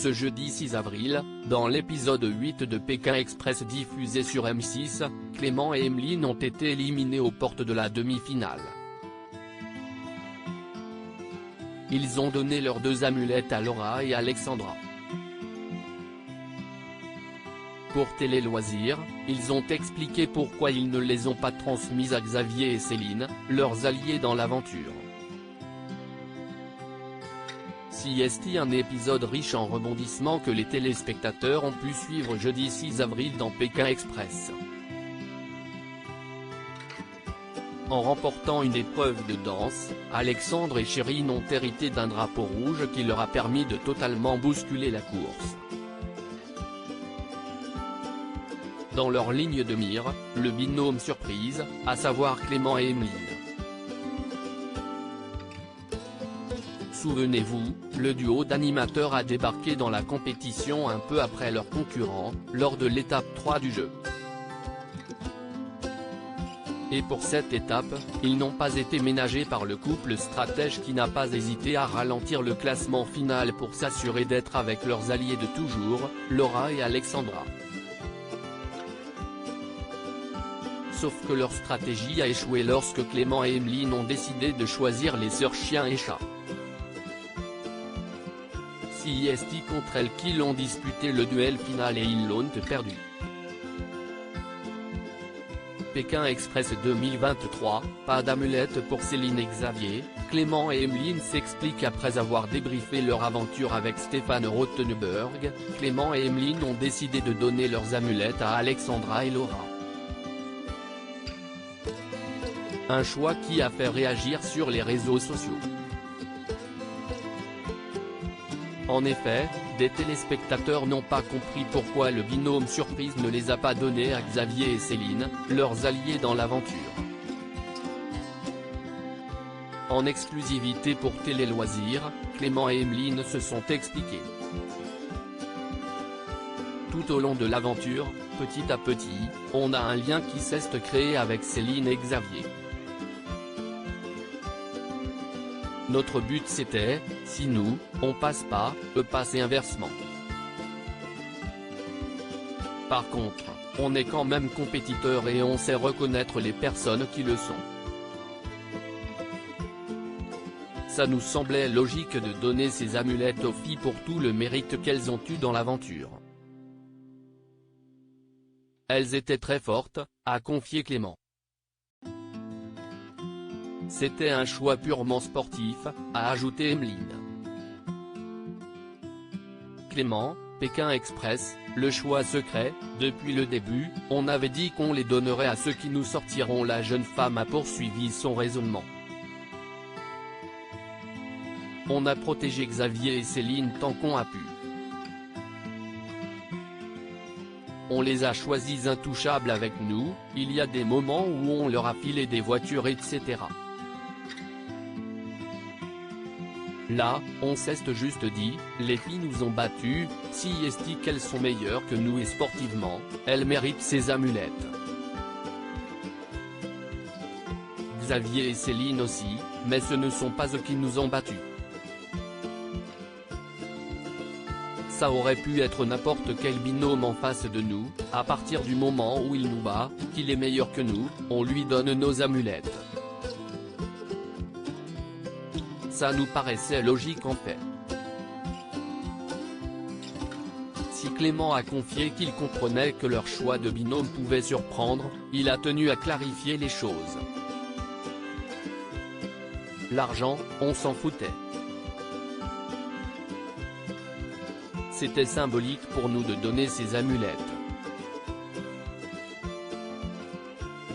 Ce jeudi 6 avril, dans l'épisode 8 de Pékin Express diffusé sur M6, Clément et Emeline ont été éliminés aux portes de la demi-finale. Ils ont donné leurs 2 amulettes à Laura et Alexandra. Pour Télé Loisirs, ils ont expliqué pourquoi ils ne les ont pas transmises à Xavier et Céline, leurs alliés dans l'aventure. C'est un épisode riche en rebondissements que les téléspectateurs ont pu suivre jeudi 6 avril dans Pékin Express. En remportant une épreuve de danse, Alexandre et Chérine ont hérité d'un drapeau rouge qui leur a permis de totalement bousculer la course. Dans leur ligne de mire, le binôme surprise, à savoir Clément et Emeline. Souvenez-vous, le duo d'animateurs a débarqué dans la compétition un peu après leurs concurrents, lors de l'étape 3 du jeu. Et pour cette étape, ils n'ont pas été ménagés par le couple stratège qui n'a pas hésité à ralentir le classement final pour s'assurer d'être avec leurs alliés de toujours, Laura et Alexandra. Sauf que leur stratégie a échoué lorsque Clément et Emeline ont décidé de choisir les sœurs chiens et chats. C'est contre elles qu'ils ont disputé le duel final et ils l'ont perdu. Pékin Express 2023, pas d'amulette pour Céline et Xavier, Clément et Emeline s'expliquent après avoir débriefé leur aventure avec Stéphane Rothenberg, Clément et Emeline ont décidé de donner leurs amulettes à Alexandra et Laura. Un choix qui a fait réagir sur les réseaux sociaux. En effet, des téléspectateurs n'ont pas compris pourquoi le binôme surprise ne les a pas donnés à Xavier et Céline, leurs alliés dans l'aventure. En exclusivité pour Télé Loisirs, Clément et Emeline se sont expliqués. Tout au long de l'aventure, petit à petit, on a un lien qui s'est créé avec Céline et Xavier. Notre but c'était, si nous, on passe pas, eux passent et inversement. Par contre, on est quand même compétiteurs et on sait reconnaître les personnes qui le sont. Ça nous semblait logique de donner ces amulettes aux filles pour tout le mérite qu'elles ont eu dans l'aventure. Elles étaient très fortes, a confié Clément. C'était un choix purement sportif, a ajouté Emeline. Clément, Pékin Express, le choix secret, depuis le début, on avait dit qu'on les donnerait à ceux qui nous sortiront. La jeune femme a poursuivi son raisonnement. On a protégé Xavier et Céline tant qu'on a pu. On les a choisis intouchables avec nous, il y a des moments où on leur a filé des voitures etc. Là, on s'est juste dit, les filles nous ont battus, si est qu'elles sont meilleures que nous et sportivement, elles méritent ces amulettes. Xavier et Céline aussi, mais ce ne sont pas eux qui nous ont battus. Ça aurait pu être n'importe quel binôme en face de nous, à partir du moment où il nous bat, qu'il est meilleur que nous, on lui donne nos amulettes. Ça nous paraissait logique en fait. Si Clément a confié qu'il comprenait que leur choix de binôme pouvait surprendre, il a tenu à clarifier les choses. L'argent, on s'en foutait. C'était symbolique pour nous de donner ces amulettes.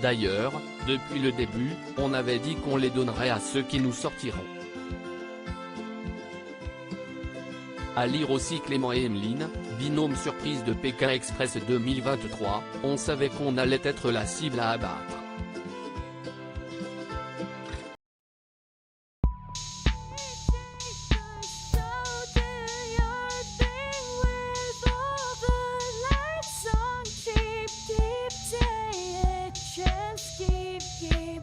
D'ailleurs, depuis le début, on avait dit qu'on les donnerait à ceux qui nous sortiront. À lire aussi Clément et Emeline, binôme surprise de Pékin Express 2023, on savait qu'on allait être la cible à abattre. Keep